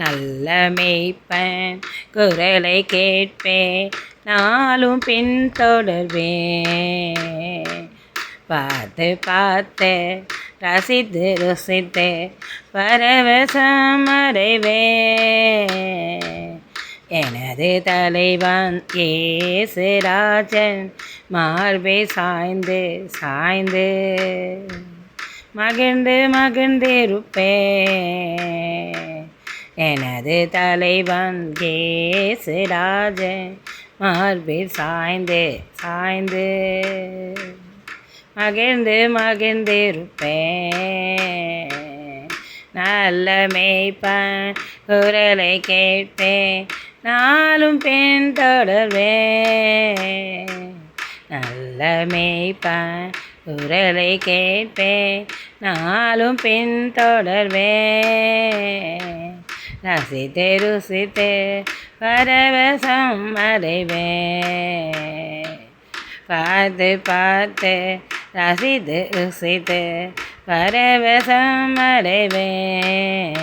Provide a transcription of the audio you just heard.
நல்ல மேய்ப்பன் குரலை கேட்பேன், நாளும் பின்தொடர்வேன். பார்த்து பார்த்து ரசித்து ருசித்து பரவசமடைவேன். எனது தலைவன் இயேசுராஜன் மார்பை சாய்ந்து சாய்ந்து மகிழ்ந்து மகிழ்ந்திருப்பேன். எனது தலைவன் இயேசுராஜன் மார்பில் சாய்ந்து சாய்ந்து மகிழ்ந்து மகிழ்ந்திருப்பேன். நல்ல மேய்ப்பன் குரலை கேட்பேன், நாளும் பின்தொடர்வேன். நல்ல மேய்ப்பன் குரலை கேட்பேன், நாளும் பின்தொடர்வேன். ரசித்து ருசித்து பரவசம் அடைவேன். பார்த்து பார்த்து ரசித்து ருசித்து பரவசம் அடைவேன்.